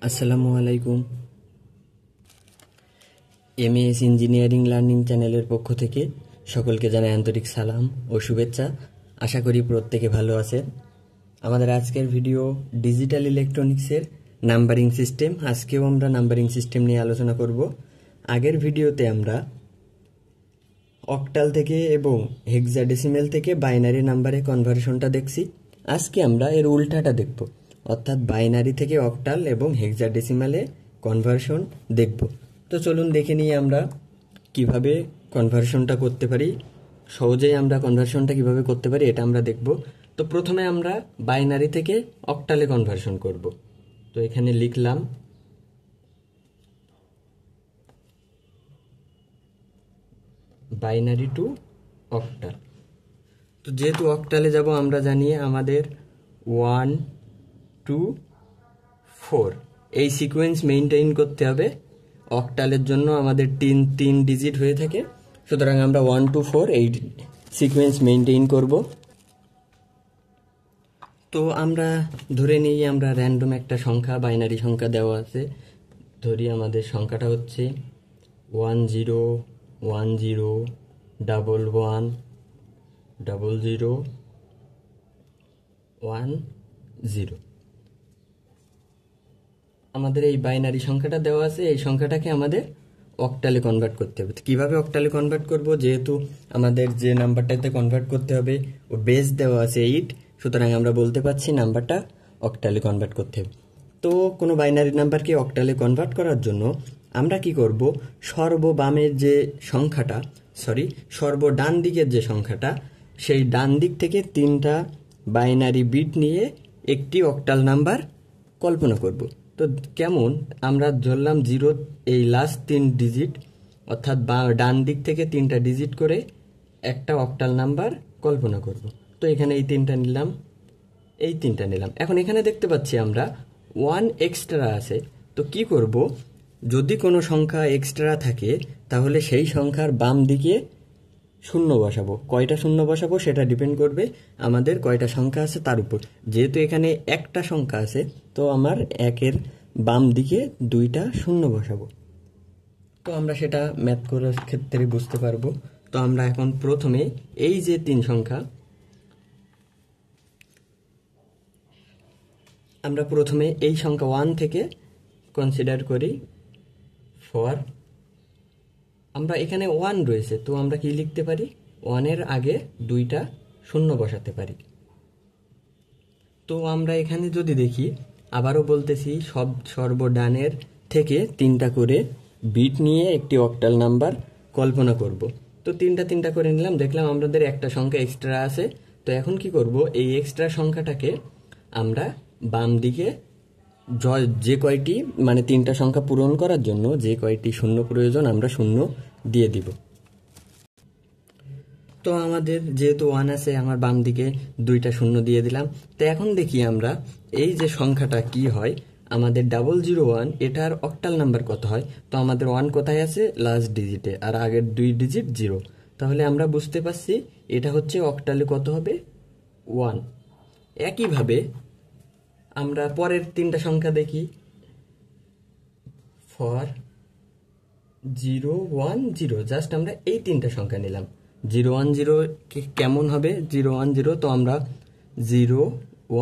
আসসালামু আলাইকুম। এমএএস engineering learning চ্যানেলের পক্ষ থেকে সকলকে জানাই আন্তরিক সালাম ও শুভেচ্ছা। আশা করি প্রত্যেকে ভালো আছেন। আমাদের আজকের ভিডিও ডিজিটাল ইলেকট্রনিক্সের নাম্বারিং সিস্টেম। আজকেও আমরা নাম্বারিং সিস্টেম নিয়ে আলোচনা করব। আগের ভিডিওতে আমরা অক্টাল থেকে এবং হেক্সাডেসিমেল থেকে বাইনারি নাম্বারে কনভার্সনটা দেখছি। আজকে আমরা এর উল্টাটা দেখব, অর্থাৎ বাইনারি থেকে অক্টাল এবং হেক্সাডেসিমালে কনভার্সন দেখব। তো চলুন দেখে নিই আমরা কিভাবে কনভার্সনটা করতে পারি। সহজেই আমরা কনভার্সনটা কিভাবে করতে পারি এটা আমরা দেখব। তো প্রথমে আমরা বাইনারি থেকে অক্টালে কনভার্সন করব। তো এখানে লিখলাম বাইনারি টু অক্টাল। তো যেহেতু অক্টালে যাব, আমরা জানি আমাদের 1 2 4 এই সিকোয়েন্স মেইনটেইন করতে হবে। অক্টালের জন্য আমাদের তিন ডিজিট হয়ে থাকে, সুতরাং আমরা 1 2 4 এই সিকোয়েন্স মেইনটেইন করব। তো আমরা ধরে নিই আমরা র্যান্ডম একটা সংখ্যা, বাইনারি সংখ্যা দেওয়া আছে। ধরি আমাদের সংখ্যাটা হচ্ছে 1 0 1 0 1 1 0 0 1 0। আমাদের এই বাইনারি সংখ্যাটা দেওয়া আছে, এই সংখ্যাটাকে আমাদের অক্টালে কনভার্ট করতে হবে। কিভাবে অক্টালে কনভার্ট করব? যেহেতু আমাদের যে নাম্বারটাতে কনভার্ট করতে হবে ও বেস দেওয়া আছে 8, সুতরাং আমরা বলতে পারছি নাম্বারটা অক্টালে কনভার্ট করতে হবে। তো কোনো বাইনারি নাম্বারকে অক্টালে কনভার্ট করার জন্য আমরা কি করব? সর্ববামের যে সংখ্যাটা, সর্বডান দিকের যে সংখ্যাটা, সেই ডান দিক থেকে 3টা বাইনারি বিট নিয়ে একটি অক্টাল নাম্বার কল্পনা করব। তো কেমন? আমরা ধরলাম 0 এই লাস্ট 3 ডিজিট, অর্থাৎ ডান দিক থেকে 3টা ডিজিট করে একটা অক্টাল নাম্বার কল্পনা করব। তো এখানে এই 3টা নিলাম, এই 3টা নিলাম। এখন এখানে দেখতে পাচ্ছি আমরা 1 এক্সট্রা আছে। তো কি করব? যদি কোনো সংখ্যা এক্সট্রা থাকে তাহলে সেই সংখ্যার বাম দিকে শূন্য বসাবো। কয়টা শূন্য বসাবো সেটা ডিপেন্ড করবে আমাদের কয়টা সংখ্যা আছে তার উপর। যেহেতু এখানে একটা সংখ্যা আছে, তো আমার 1-এর বাম দিকে 2টা শূন্য বসাবো। তো আমরা সেটা ম্যাথ করার ক্ষেত্রে বুঝতে পারবো। তো আমরা এখন প্রথমে এই যে 3 সংখ্যা, আমরা প্রথমে এই সংখ্যা 1 থেকে কনসিডার করি। ফর আমরা এখানে 1 রয়েছে, তো আমরা কি লিখতে পারি? 1-এর আগে 2টা শূন্য বসাতে পারি। তো আমরা এখানে যদি দেখি, আবারও বলতেছি, সর্বডানের থেকে 3টা করে বিট নিয়ে একটি অক্টাল নাম্বার কল্পনা করব। তো 3টা করে নিলাম, দেখলাম আমাদের একটা সংখ্যা এক্সট্রা আছে। তো এখন কি করব? এই এক্সট্রা সংখ্যাটাকে আমরা বাম দিকে যে কয়টি, মানে 3টা সংখ্যা পূরণ করার জন্য যে কয়টি শূন্য প্রয়োজন আমরা শূন্য দিয়ে দিব। তো আমাদের যেহেতু 1 আছে, আমার বাম দিকে 2টা শূন্য দিয়ে দিলাম। তো এখন দেখি আমরা এই যে সংখ্যাটা কি হয়, আমাদের 001 এটার অক্টাল নাম্বার কত হয়। তো আমাদের 1 কোথায় আছে? লাস্ট ডিজিটে, আর আগের 2 ডিজিট 0। তাহলে আমরা বুঝতে পারছি এটা হচ্ছে অক্টালে কত হবে? 1। একইভাবে আমরা পরের 3টা সংখ্যা দেখি। ফর 0 1 0, জাস্ট আমরা এই 3টা সংখ্যা নিলাম। 0 1 0 কেমন হবে? 0 1 0, তো আমরা 0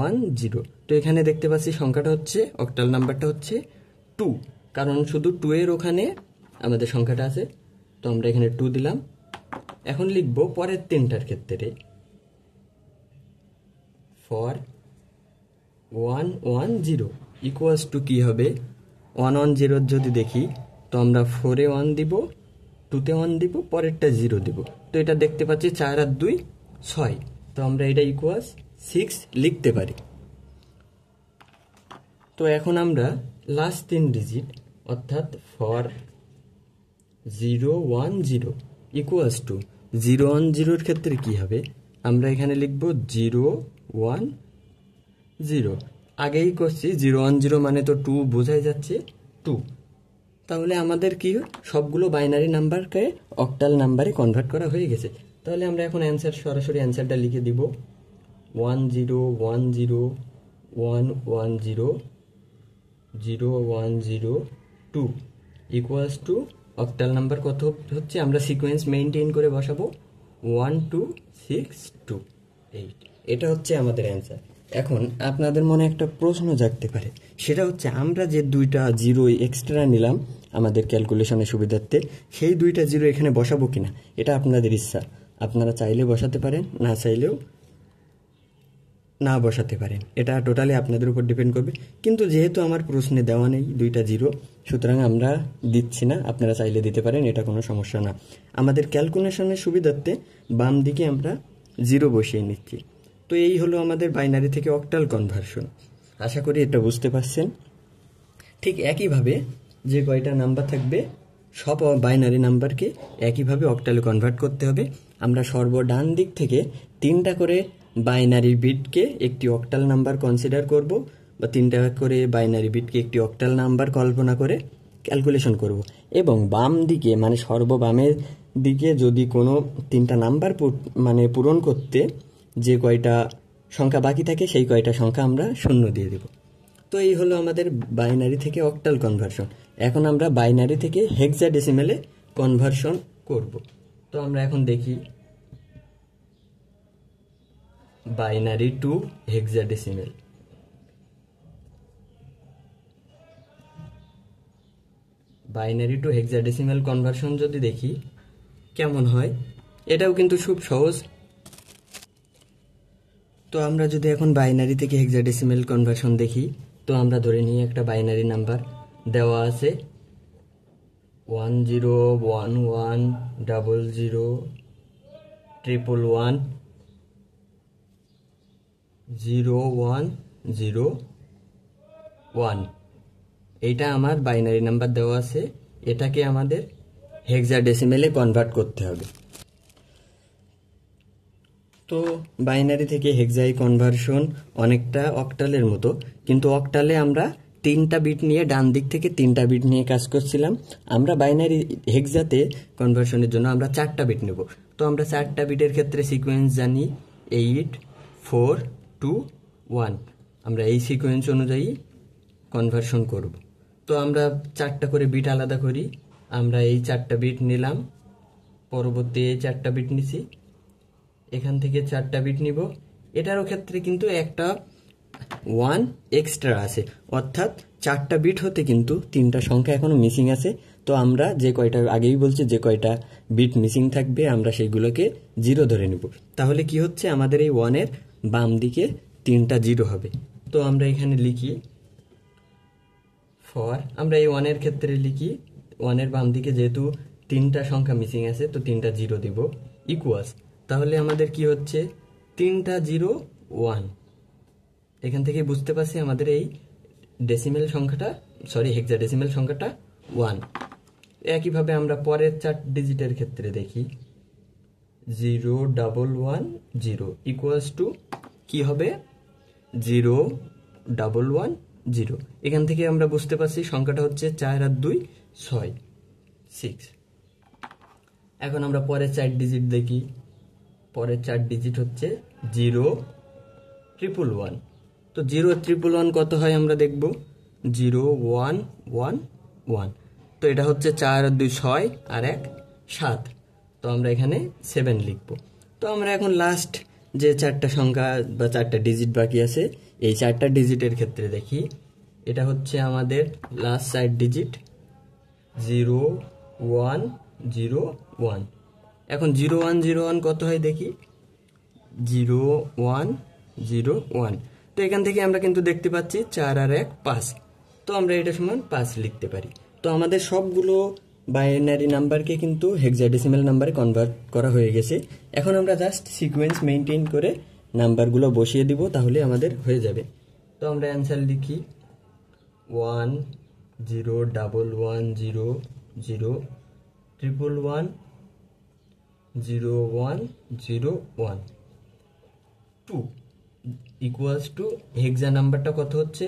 1 0। তো এখানে দেখতে পাচ্ছি সংখ্যাটা হচ্ছে, অক্টাল নাম্বারটা হচ্ছে 2, কারণ শুধু 2 এর ওখানে আমাদের সংখ্যাটা আছে। তো আমরা এখানে 2 দিলাম। এখন লিখব পরের 3টার ক্ষেত্রে। ফর 1 1 0 ইকুয়ালস টু কি হবে? 1 1 0 যদি দেখি, তো আমরা 4-এ 1 দিব, 2-তে 1 দিব, পরেরটা 0 দিব। তো এটা দেখতে পাচ্ছি 4 আর 2 6। তো আমরা এটা ইকুয়ালস 6 লিখতে পারি। তো এখন আমরা লাস্ট 3 ডিজিট, অর্থাৎ ফর 0 1 0 ইকুয়ালস টু 0 1 0 এর ক্ষেত্রে কি হবে? আমরা এখানে লিখব 0 1 0। আগেই করছি 0 1 0 মানে তো 2 বোঝাই যাচ্ছে 2। তাহলে আমাদের কি সবগুলো বাইনারি নাম্বারকে অক্টাল নাম্বারে কনভার্ট করা হয়ে গেছে। তাহলে আমরা এখন সরাসরি অ্যান্সারটা লিখে দিব 1 0 1 0 1 1 0 0102 ইকুয়ালস টু অক্টাল নাম্বার কত হচ্ছে আমরা সিকোয়েন্স মেইনটেইন করে বসাবো 12628। এটা হচ্ছে আমাদের অ্যান্সার। এখন আপনাদের মনে একটা প্রশ্ন জাগতে পারে, সেটা হচ্ছে আমরা যে দুইটা জিরো এক্সট্রা নিলাম আমাদের ক্যালকুলেশনের সুবিধার্থে, সেই দুইটা জিরো এখানে বসাবো কিনা এটা আপনাদের ইচ্ছা। আপনারা চাইলে বসাতে পারেন, না চাইলেও না বসাতে পারেন, এটা টোটালি আপনাদের উপর ডিপেন্ড করবে। কিন্তু যেহেতু আমার প্রশ্নে দেওয়া নেই দুইটা জিরো, সুতরাং আমরা দিচ্ছি না। আপনারা চাইলে দিতে পারেন, এটা কোনো সমস্যা না। আমাদের ক্যালকুলেশনের সুবিধার্থে বাম দিকে আমরা জিরো বসিয়ে নিচ্ছি। তো এই হলো আমাদের বাইনারি থেকে অক্টাল কনভার্সন। আশা করি এটা বুঝতে পারছেন। ঠিক একইভাবে যে কয়টা নাম্বার থাকবে সব বাইনারি নাম্বারকে একইভাবে অক্টালে কনভার্ট করতে হবে। আমরা সর্বডান দিক থেকে 3টা করে বাইনারি বিটকে একটি অক্টাল নাম্বার কনসিডার করব, বা 3টা করে বাইনারি বিটকে একটি অক্টাল নাম্বার কল্পনা করে ক্যালকুলেশন করব। এবং বাম দিকে মানে সর্ববামের দিকে যদি কোনো 3টা নাম্বার মানে পূরণ করতে যে কয়টা সংখ্যা বাকি থাকে সেই কয়টা সংখ্যা আমরা শূন্য দিয়ে দেব। তো এই হলো আমাদের বাইনারি থেকে অক্টাল কনভার্সন। এখন আমরা বাইনারি থেকে হেক্সাডেসিমেলে কনভার্সন করব। তো আমরা এখন দেখি binary two hexadecimal. Binary two hexadecimal conversion যদি দেখি কেমন হয়, এটাও কিন্তু খুব সহজ। তো আমরা যদি এখন বাইনারি থেকে হেক্সাডেসিমেল কনভার্সন দেখি, তো আমরা ধরে নিই একটা বাইনারি নাম্বার দেওয়া আছে 101100110101। এইটা আমার বাইনারি নাম্বার দেওয়া আছে, এটাকে আমাদের হেক্সাডেসিমেলে কনভার্ট করতে হবে। তো বাইনারি থেকে হেক্সাই কনভার্সন অনেকটা অক্টালের মতো, কিন্তু অক্টালে আমরা 3টা বিট নিয়ে ডান দিক থেকে 3টা বিট নিয়ে কাজ করছিলাম। আমরা বাইনারি হেক্সাতে কনভার্সনের জন্য আমরা 4টা বিট নেব। তো আমরা 4টা বিটের ক্ষেত্রে সিকোয়েন্স জানি 8 4 2 1। আমরা এই সিকোয়েন্স অনুযায়ী কনভার্সন করব। তো আমরা 4টা করে বিট আলাদা করি। আমরা এই 4টা বিট নিলাম, পরবর্তী এই 4টা বিট নিছি, এখান থেকে 4টা বিট নিব। এটারও ক্ষেত্রে কিন্তু একটা 1 এক্সট্রা আছে, অর্থাৎ 4টা বিট হতে কিন্তু 3টা সংখ্যা এখনো মিসিং আছে। তো আমরা যে কয়টা আগেই বলছি যে কয়টা বিট মিসিং থাকবে আমরা সেইগুলোকে জিরো ধরে নেব। তাহলে কি হচ্ছে, আমাদের এই 1-এর বাম দিকে 3টা জিরো হবে। তো আমরা এখানে লিখি আমরা এই 1-এর ক্ষেত্রে লিখি 1-এর বাম দিকে যেহেতু 3টা সংখ্যা মিসিং আছে, তো 3টা জিরো দিব ইকুয়ালস। তাহলে আমাদের কি হচ্ছে 3টা 0 1। এখান থেকে বুঝতে পারছি আমাদের এই ডেসিমেল সংখ্যাটা হেক্সাডেসিমেল সংখ্যাটা 1। একইভাবে আমরা পরের 4 ডিজিটের ক্ষেত্রে দেখি 0110 ইকুয়ালস টু কি হবে 0110। এখান থেকে আমরা বুঝতে পারছি সংখ্যাটা হচ্ছে 4 আর 2 6 6। এখন আমরা পরের 4 ডিজিট দেখি, পরের 4 ডিজিট হচ্ছে 0111। তো 0111 কত হয় আমরা দেখব 0111। তো এটা হচ্ছে 4 আর 2 6 আর 1 7। তো আমরা এখানে 7 লিখব। তো আমরা এখন লাস্ট যে 4টা সংখ্যা বা 4টা ডিজিট বাকি আছে, এই 4টা ডিজিটের ক্ষেত্রে দেখি, এটা হচ্ছে আমাদের লাস্ট 4 ডিজিট 0101। এখন 0101 কত হয় দেখি 0101। তো এখান থেকে আমরা কিন্তু দেখতে পাচ্ছি 4 আর 1 5। তো আমরা এটা সমান 5 লিখতে পারি। তো আমাদের সবগুলো বাইনারি নাম্বারকে কিন্তু হেক্সাডেসিমেল নাম্বারে কনভার্ট করা হয়ে গেছে। এখন আমরা জাস্ট সিকোয়েন্স মেইনটেইন করে নাম্বারগুলো বসিয়ে দিব, তাহলে আমাদের হয়ে যাবে। তো আমরা অ্যান্সার লিখি 101100110101 2 ইকুয়ালস টু হেক্সা নাম্বারটা কত হচ্ছে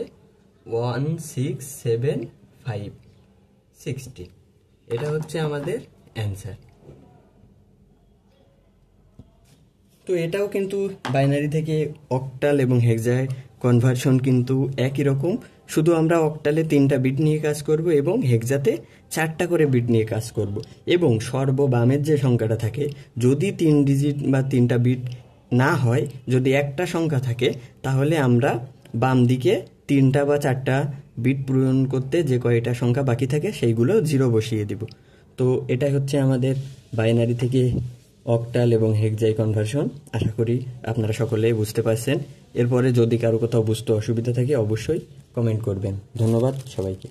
167560। এটা হচ্ছে আমাদের অ্যান্সার। তো এটাও কিন্তু বাইনারি থেকে অক্টাল এবং হেক্সায় কনভার্সন কিন্তু একই রকম, শুধু আমরা অক্টালে 3টা বিট নিয়ে কাজ করব এবং হেক্সাতে 4টা করে বিট নিয়ে কাজ করব। এবং সর্ববামের যে সংখ্যাটা থাকে, যদি 3 ডিজিট বা 3টা বিট না হয়, যদি একটা সংখ্যা থাকে, তাহলে আমরা বাম দিকে 3টা বা 4টা বিট পূরণ করতে যে কয়টা সংখ্যা বাকি থাকে সেইগুলো 0 বসিয়ে দিব। তো এটাই হচ্ছে আমাদের বাইনারি থেকে অক্টাল এবং হেক্সায় কনভার্সন। আশা করি আপনারা সকলেই বুঝতে পারছেন। এরপরে যদি কারো কোথাও বুঝতে অসুবিধা থাকে অবশ্যই কমেন্ট করবেন। ধন্যবাদ সবাইকে।